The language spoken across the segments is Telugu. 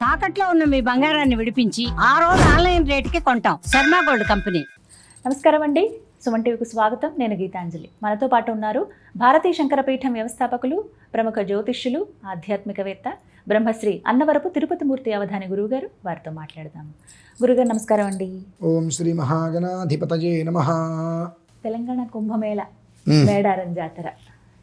తాకట్లో ఉన్న మీ బంగారాన్ని విడిపించి ఆ రోజు ఆన్లైన్ రేటుకి కొంటాం. Sharma gold company. నమస్కారం అండి. సుమన్ టీవీకి స్వాగతం. నేను గీతాంజలి. మనతో పాటు ఉన్నారు భారతీయ శంకరపీఠం వ్యవస్థాపకులు, ప్రముఖ జ్యోతిష్యులు, ఆధ్యాత్మికవేత్త, బ్రహ్మశ్రీ అన్నవరపు తిరుపతిమూర్తి అవధాని గురువుగారు. వారితో మాట్లాడదాము. గురుగారు నమస్కారం అండి. ఓం శ్రీ మహాగణాధిపతయే నమః. తెలంగాణ కుంభమేళ మేడారం జాతర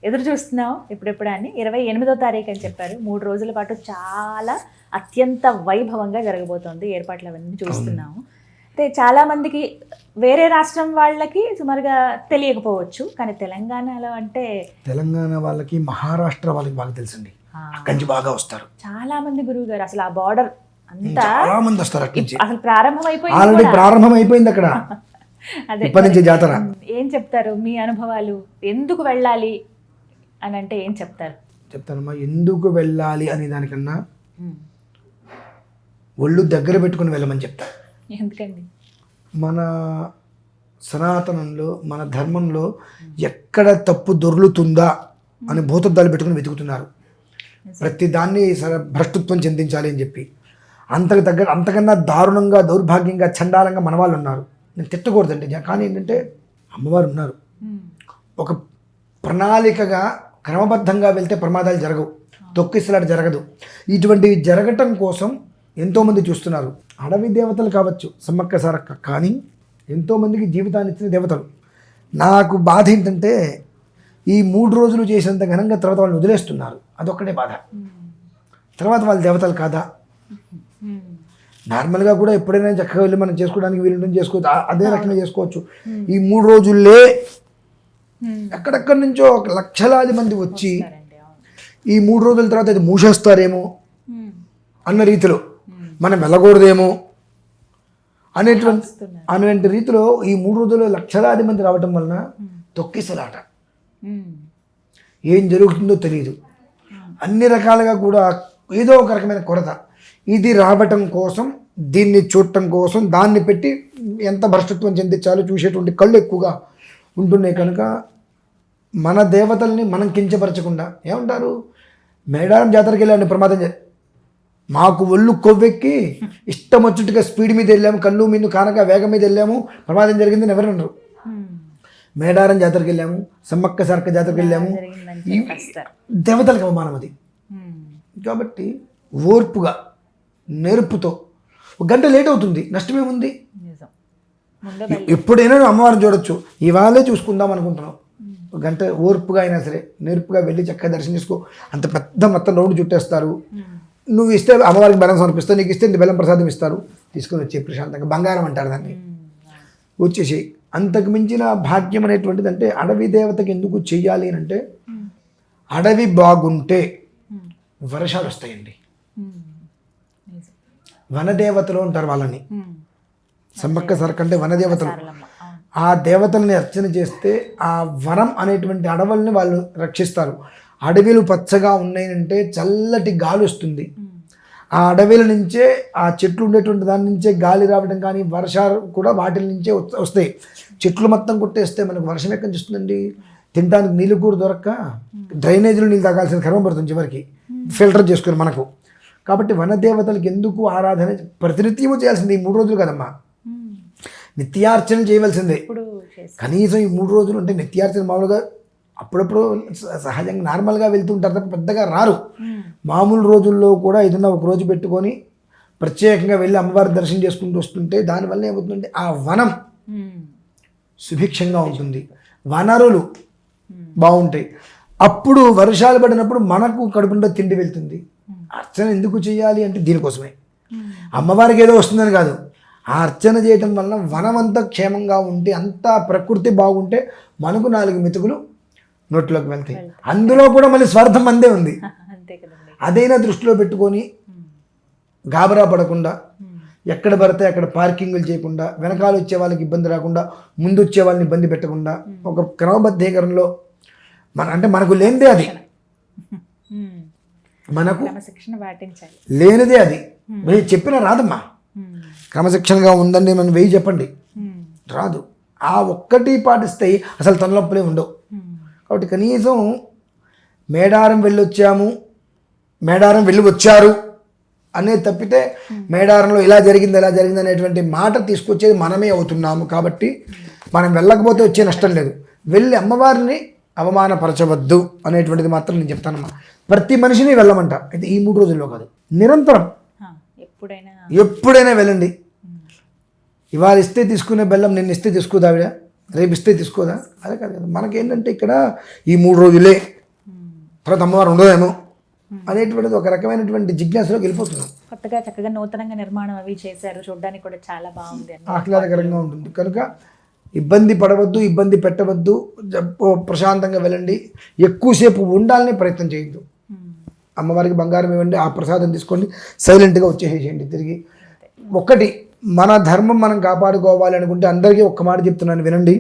ఎదురు చూస్తున్నాం ఇప్పుడెప్పుడు అని. 28వ తారీఖు అని చెప్పారు. 3 రోజుల పాటు చాలా అత్యంత వైభవంగా జరగబోతోంది. ఏర్పాట్లు అవన్నీ చూస్తున్నాము. అయితే చాలామందికి వేరే రాష్ట్రం వాళ్ళకి సుమారుగా తెలియకపోవచ్చు, కానీ తెలంగాణలో అంటే తెలంగాణ వాళ్ళకి, మహారాష్ట్ర వాళ్ళకి బాగా తెలుసండి. అక్కడి నుంచి బాగా వస్తారు చాలా మంది. గురువు గారు అసలు ఆ బార్డర్ అంతా చాలా మంది వస్తారు అక్కడి నుంచి. అసలు ప్రారంభమైపోయింది, ఆల్రెడీ ప్రారంభం అయిపోయింది అక్కడ. అదే ఇప్పటి నుంచి జాతర. ఏం చెప్తారు మీ అనుభవాలు? ఎందుకు వెళ్ళాలి అని అంటే ఏం చెప్తారు? చెప్తానమ్మా. ఎందుకు వెళ్ళాలి అనే దానికన్నా ఒళ్ళు దగ్గర పెట్టుకుని వెళ్ళమని చెప్తారు. ఎందుకండి? మన సనాతనంలో, మన ధర్మంలో ఎక్కడ తప్పు దొర్లుతుందా అని భూతద్దాలు పెట్టుకుని వెతుకుతున్నారు. ప్రతి దాన్ని భ్రష్టత్వం చెందించాలి అని చెప్పి. అంతకన్నా దారుణంగా, దౌర్భాగ్యంగా, చండాలంగా మన వాళ్ళు ఉన్నారు. నేను తిట్టకూడదండి, కానీ ఏంటంటే అమ్మవారు ఉన్నారు. ఒక ప్రణాళికగా క్రమబద్ధంగా వెళ్తే ప్రమాదాలు జరగవు, తొక్కిసలాట జరగదు. ఇటువంటివి జరగటం కోసం ఎంతోమంది చూస్తున్నారు. అడవి దేవతలు కావచ్చు, సమ్మక్క సారక్క, కానీ ఎంతోమందికి జీవితాన్ని ఇచ్చిన దేవతలు. నాకు బాధ ఏంటంటే ఈ 3 రోజులు చేసినంత ఘనంగా తర్వాత వాళ్ళని వదిలేస్తున్నారు. అదొక్కటే బాధ. తర్వాత వాళ్ళ దేవతలు కాదా? నార్మల్గా కూడా ఎప్పుడైనా చక్కగా వెళ్ళి మనం చేసుకోవడానికి వీలుంటుంది, చేసుకోవచ్చు. అదే రకంగా చేసుకోవచ్చు. ఈ 3 రోజుల్లే ఎక్కడెక్కడి నుంచో ఒక లక్షలాది మంది వచ్చి ఈ 3 రోజుల తర్వాత అది మూసేస్తారేమో అన్న రీతిలో, మనం వెళ్ళకూడదేమో అనేటువంటి రీతిలో ఈ 3 రోజుల్లో లక్షలాది మంది రావటం వలన తొక్కిసలాట, ఏం జరుగుతుందో తెలియదు. అన్ని రకాలుగా కూడా ఏదో ఒక రకమైన కొరత. ఇది రావటం కోసం, దీన్ని చూడటం కోసం దాన్ని పెట్టి ఎంత భ్రష్టత్వం చెందించాలో చూసేటువంటి కళ్ళు ఎక్కువగా ఉంటున్నాయి. కనుక మన దేవతల్ని మనం కించపరచకుండా, ఏమంటారు, మేడారం జాతరకి వెళ్ళాము, ప్రమాదం మాకు ఒళ్ళు కొవ్వెక్కి ఇష్టం వచ్చినట్టుగా స్పీడ్ మీద వెళ్ళాము, కళ్ళు మీద కానక వేగం మీద వెళ్ళాము, ప్రమాదం జరిగిందని ఎవరు అన్నారు. మేడారం జాతరకి వెళ్ళాము, సమ్మక్క సారక్క జాతరకి వెళ్ళాము, దేవతలకు అవమానం అది. కాబట్టి ఓర్పుగా, నేర్పుతో, 1 గంట లేట్ అవుతుంది, నష్టమేముంది? ఎప్పుడైనా అమ్మవారిని చూడొచ్చు. ఇవాళే చూసుకుందాం అనుకుంటున్నాం, 1 గంట ఓర్పుగా అయినా సరే నేర్పుగా వెళ్ళి చక్కగా దర్శనం చేసుకో. అంత పెద్ద మొత్తం రౌండ్ చుట్టేస్తారు. నువ్వు ఇస్తే అమ్మవారికి బెల్లం సమర్పిస్తావు, నీకు ఇస్తే బెల్లం ప్రసాదం ఇస్తారు, తీసుకొని వచ్చే ప్రశాంతంగా బంగారం అంటారు దాన్ని, వచ్చేసి. అంతకు మించిన భాగ్యం అనేటువంటిది అంటే అడవి దేవతకి ఎందుకు చెయ్యాలి అని అంటే, అడవి బాగుంటే వర్షాలు వస్తాయండి. వనదేవతలు అంటారు వాళ్ళని. సమ్మక్క సారక్క అంటే వనదేవతలు. ఆ దేవతల్ని అర్చన చేస్తే ఆ వనం అనేటువంటి అడవుల్ని వాళ్ళు రక్షిస్తారు. అడవిలు పచ్చగా ఉన్నాయంటే చల్లటి గాలి వస్తుంది. ఆ అడవిల నుంచే, ఆ చెట్లు ఉండేటువంటి దాని నుంచే గాలి రావడం, కానీ వర్షాలు కూడా వాటి నుంచే వస్తాయి. చెట్లు మొత్తం కొట్టేస్తే మనకు వర్షం ఎక్కడి నుంచి వస్తుందండి? తినడానికి నీళ్ళు కూడా దొరక్క డ్రైనేజీలో నీళ్ళు తాగాల్సిన క్రమం పడుతుంది చివరికి, ఫిల్టర్ చేసుకుని మనకు. కాబట్టి వనదేవతలకు ఎందుకు ఆరాధన ప్రతినిత్యము చేయాల్సింది. ఈ 3 రోజులు కదమ్మా, నిత్యార్చన చేయవలసిందే. కనీసం ఈ 3 రోజులు అంటే నిత్యార్చన మామూలుగా అప్పుడప్పుడు సహజంగా నార్మల్గా వెళ్తుంటారు తప్ప పెద్దగా రారు. మామూలు రోజుల్లో కూడా ఏదన్నా 1 రోజు పెట్టుకొని ప్రత్యేకంగా వెళ్ళి అమ్మవారి దర్శనం చేసుకుంటూ వస్తుంటే దానివల్ల ఏమవుతుందంటే ఆ వనం సుభిక్షంగా ఉంటుంది, వనరులు బాగుంటాయి. అప్పుడు వర్షాలు పడినప్పుడు మనకు కడుపుండా తిండి వెళ్తుంది. అర్చన ఎందుకు చేయాలి అంటే దీనికోసమే. అమ్మవారికి ఏదో వస్తుందని కాదు, ఆ అర్చన చేయటం వలన వనం అంతా క్షేమంగా ఉంటే, అంతా ప్రకృతి బాగుంటే మనకు 4 మెతుకులు నోట్లోకి వెళ్తాయి. అందులో కూడా మళ్ళీ స్వార్థం అందే ఉంది. అదైనా దృష్టిలో పెట్టుకొని గాబరా పడకుండా, ఎక్కడ పడితే అక్కడ పార్కింగ్లు చేయకుండా, వెనకాల వచ్చే వాళ్ళకి ఇబ్బంది రాకుండా, ముందు వచ్చే వాళ్ళని ఇబ్బంది పెట్టకుండా, ఒక క్రమబద్ధీకరణలో మనకు లేనిదే అది, మనకు లేనిదే అది. మీరు చెప్పినా రాదమ్మా. క్రమశిక్షణగా ఉందండి మనం 1000 చెప్పండి, రాదు. ఆ ఒక్కటి పాటిస్తే అసలు తలనొప్పులే ఉండవు. కాబట్టి కనీసం మేడారం వెళ్ళి వచ్చారు అనేది తప్పితే మేడారంలో ఇలా జరిగింది అనేటువంటి మాట తీసుకొచ్చేది మనమే అవుతున్నాము. కాబట్టి మనం వెళ్ళకపోతే వచ్చే నష్టం లేదు. వెళ్ళి అమ్మవారిని అవమానపరచవద్దు అనేటువంటిది మాత్రం నేను చెప్తానమ్మా. ప్రతి మనిషిని వెళ్ళమంట. అయితే ఈ 3 రోజుల్లో కాదు, నిరంతరం ఎప్పుడైనా వెళ్ళండి. ఇవాళ ఇస్తే తీసుకునే బెల్లం నిన్న ఇస్తే తీసుకోదా ఆవిడ, రేపు ఇస్తే తీసుకోదా? అదే కాదు కదా. మనకేంటంటే ఇక్కడ ఈ 3 రోజులే, తర్వాత అమ్మవారు ఉండదేమో అనేటువంటిది ఒక రకమైనటువంటి జిజ్ఞాసలోకి వెళ్ళిపోతున్నాం. కొత్తగా చక్కగా నూతనంగా నిర్మాణం అవి చేశారు, చూడడానికి కూడా చాలా బాగుంది, ఆహ్లాదకరంగా ఉంటుంది. కనుక ఇబ్బంది పడవద్దు, ఇబ్బంది పెట్టవద్దు, ప్రశాంతంగా వెళ్ళండి. ఎక్కువసేపు ఉండాలని ప్రయత్నం చేయొద్దు. అమ్మవారికి బంగారం ఇవ్వండి, ఆ ప్రసాదం తీసుకోండి, సైలెంట్గా వచ్చేసేయండి తిరిగి. ఒకటి, మన ధర్మం మనం కాపాడుకోవాలి అనుకుంటే అందరికీ ఒక్క మాట చెప్తున్నాను వినండి.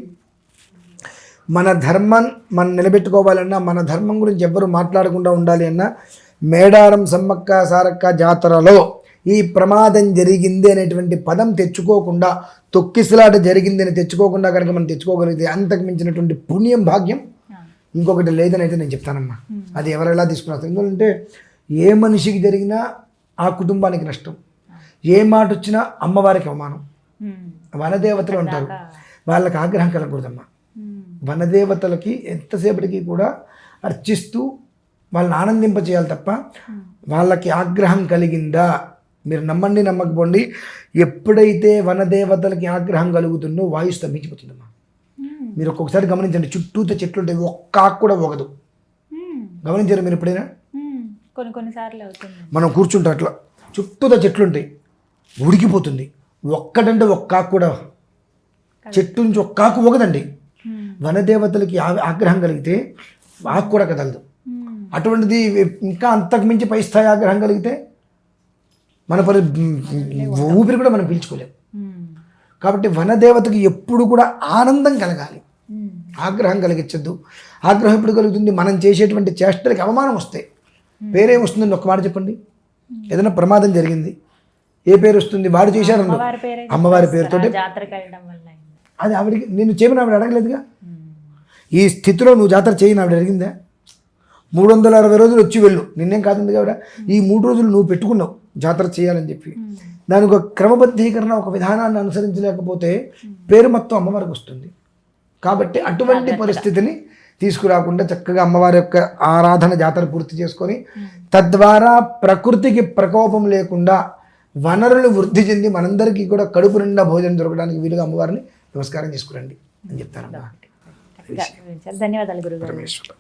మన ధర్మం మనం నిలబెట్టుకోవాలన్నా, మన ధర్మం గురించి ఎవ్వరు మాట్లాడకుండా ఉండాలి అన్నా, మేడారం సమ్మక్క సారక్క జాతరలో ఈ ప్రమాదం జరిగింది అనేటువంటి పదం తెచ్చుకోకుండా, తొక్కిసలాట జరిగింది అని తెచ్చుకోకుండా కనుక మనం తెచ్చుకోగలిగితే అంతకు మించినటువంటి పుణ్యం భాగ్యం ఇంకొకటి లేదని అయితే నేను చెప్తానమ్మా. అది ఎవరు ఎలా తీసుకున్నారు. ఎందుకంటే ఏ మనిషికి జరిగినా ఆ కుటుంబానికి నష్టం, ఏ మాట వచ్చినా అమ్మవారికి అవమానం. వనదేవతలు ఉంటారు, వాళ్ళకి ఆగ్రహం కలగకూడదమ్మా. వనదేవతలకి ఎంతసేపటికి కూడా అర్చిస్తూ వాళ్ళని ఆనందింపచేయాలి తప్ప వాళ్ళకి ఆగ్రహం కలిగిందా, మీరు నమ్మండి నమ్మకపోండి, ఎప్పుడైతే వనదేవతలకి ఆగ్రహం కలుగుతుందో వాయు స్తంభించిపోతుందమ్మా. మీరు ఒక్కొక్కసారి గమనించండి, చుట్టూతో చెట్లు ఉంటాయి, ఒక్క ఆకు కూడా ఒకదు. గమనించారు మీరు ఎప్పుడైనా? కొన్నిసార్లు అవుతుంది. మనం కూర్చుంటాం అట్లా, చుట్టూతో చెట్లు ఉంటాయి, ఉడికిపోతుంది. ఒక్కటంటే ఒక్క ఆకు కూడా, చెట్టు నుంచి ఒక్క ఆకు ఒకదండి. వనదేవతలకి ఆగ్రహం కలిగితే ఆకు కూడా కదలదు. అటువంటిది ఇంకా అంతకు మించి పై స్థాయి ఆగ్రహం కలిగితే మన ఊపిరి కూడా మనం పీల్చుకోలేము. కాబట్టి వనదేవతకి ఎప్పుడు కూడా ఆనందం కలగాలి, ఆగ్రహం కలిగించద్దు. ఆగ్రహం ఎప్పుడు కలుగుతుంది? మనం చేసేటువంటి చేష్టలకి అవమానం వస్తాయి. పేరేం వస్తుందని ఒక్క మాట చెప్పండి. ఏదైనా ప్రమాదం జరిగింది, ఏ పేరు వస్తుంది? వాడు చేశారన్న అమ్మవారి పేరుతో. అది ఆవిడకి నేను చేయమని ఆవిడ అడగలేదుగా. ఈ స్థితిలో నువ్వు జాతర చేయని ఆవిడ అడిగిందా? 360 రోజులు వచ్చి వెళ్ళు, నిన్నేం కాదండి ఆవిడ. ఈ 3 రోజులు నువ్వు పెట్టుకున్నావు జాతర చేయాలని చెప్పి, దానికి ఒక క్రమబద్ధీకరణ, ఒక విధానాన్ని అనుసరించలేకపోతే పేరు మొత్తం అమ్మవారికి వస్తుంది. కాబట్టి అటువంటి పరిస్థితిని తీసుకురాకుండా చక్కగా అమ్మవారి యొక్క ఆరాధన జాతర పూర్తి చేసుకొని, తద్వారా ప్రకృతికి ప్రకోపం లేకుండా వనరులు వృద్ధి చెంది మనందరికీ కూడా కడుపు నిండా భోజనం దొరకడానికి వీలుగా అమ్మవారిని నమస్కారం చేసుకురండి అని చెప్తాను. ధన్యవాదాలు గురుగారు. పరమేశ్వర.